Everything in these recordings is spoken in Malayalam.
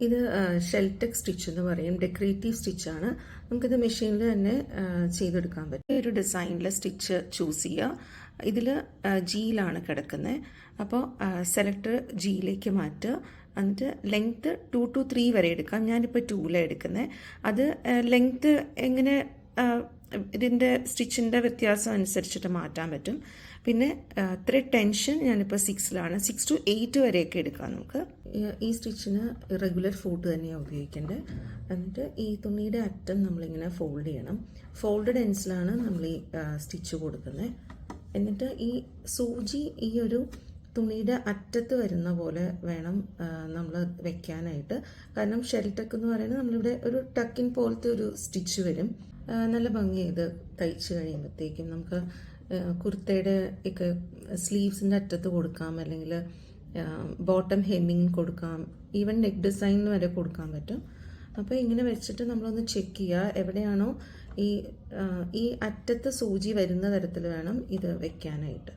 ഇത് ഷെൽടെക് സ്റ്റിച്ച് എന്ന് പറയും, ഡെക്കറേറ്റീവ് സ്റ്റിച്ചാണ്. നമുക്കിത് മെഷീനിൽ തന്നെ ചെയ്തെടുക്കാൻ പറ്റും. ഒരു ഡിസൈനിലെ സ്റ്റിച്ച് ചൂസ് ചെയ്യുക. ഇതിൽ ജിയിലാണ് കിടക്കുന്നത്. അപ്പോൾ സെലക്ടർ ജിയിലേക്ക് മാറ്റുക. എന്നിട്ട് ലെങ്ത്ത് 2 to 3 വരെ എടുക്കാം. ഞാനിപ്പോൾ 2ലാണ് എടുക്കുന്നത്. അത് ലെങ്ത്ത് എങ്ങനെ ഇതിൻ്റെ സ്റ്റിച്ചിൻ്റെ വ്യത്യാസം അനുസരിച്ചിട്ട് മാറ്റാൻ പറ്റും. പിന്നെ ത്രെഡ് ടെൻഷൻ ഞാനിപ്പോൾ 6ലാണ്. 6 to 8 വരെയൊക്കെ എടുക്കാം നമുക്ക്. ഈ സ്റ്റിച്ചിന് റെഗുലർ ഫോട്ട് തന്നെയാണ് ഉപയോഗിക്കേണ്ടത്. എന്നിട്ട് ഈ തുണിയുടെ അറ്റം നമ്മളിങ്ങനെ ഫോൾഡ് ചെയ്യണം. ഫോൾഡഡ് എൻഡ്സിലാണ് നമ്മൾ ഈ സ്റ്റിച്ച് കൊടുക്കുന്നത്. എന്നിട്ട് ഈ സൂചി ഈ ഒരു തുണിയുടെ അറ്റത്ത് വരുന്ന പോലെ വേണം നമ്മൾ വെക്കാനായിട്ട്. കാരണം ഷെൽടെക് എന്ന് പറയുന്നത് നമ്മളിവിടെ ഒരു ടക്കിൻ പോലത്തെ ഒരു സ്റ്റിച്ച് വരും. നല്ല ഭംഗി ഇത് തയ്ച്ച് കഴിയുമ്പോഴത്തേക്കും നമുക്ക് കുർത്തയുടെ ഒക്കെ സ്ലീവ്സിൻ്റെ അറ്റത്ത് കൊടുക്കാം, അല്ലെങ്കിൽ ബോട്ടം ഹെമ്മിങ് കൊടുക്കാം, ഈവൻ നെക്ക് ഡിസൈൻ വരെ കൊടുക്കാൻ പറ്റും. അപ്പോൾ ഇങ്ങനെ വെച്ചിട്ട് നമ്മളൊന്ന് ചെക്ക് ചെയ്യുക എവിടെയാണോ ഈ അറ്റത്ത് സൂചി വരുന്ന തരത്തിൽ വേണം ഇത് വെക്കാനായിട്ട്.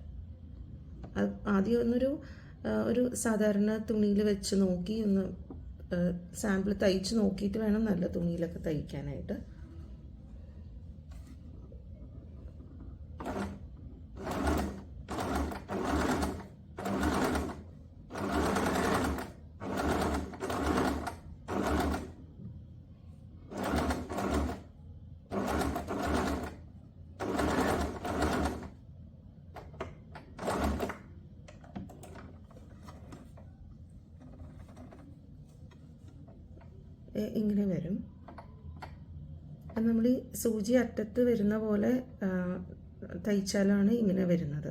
ആദ്യം ഒരു സാധാരണ തുണിയിൽ വെച്ച് നോക്കി ഒന്ന് സാമ്പിൾ തയ്ച്ച് നോക്കിയിട്ട് വേണം നല്ല തുണിയിലൊക്കെ തയ്ക്കാനായിട്ട്. ഇങ്ങനെ വരും. നമ്മൾ ഈ സൂചി അറ്റത്ത് വരുന്ന പോലെ തയ്ച്ചാലാണ് ഇങ്ങനെ വരുന്നത്.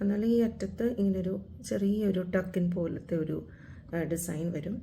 എന്നാൽ ഈ അറ്റത്ത് ഇങ്ങനൊരു ചെറിയൊരു ടക്കിൻ പോലത്തെ ഒരു ഡിസൈൻ വരും.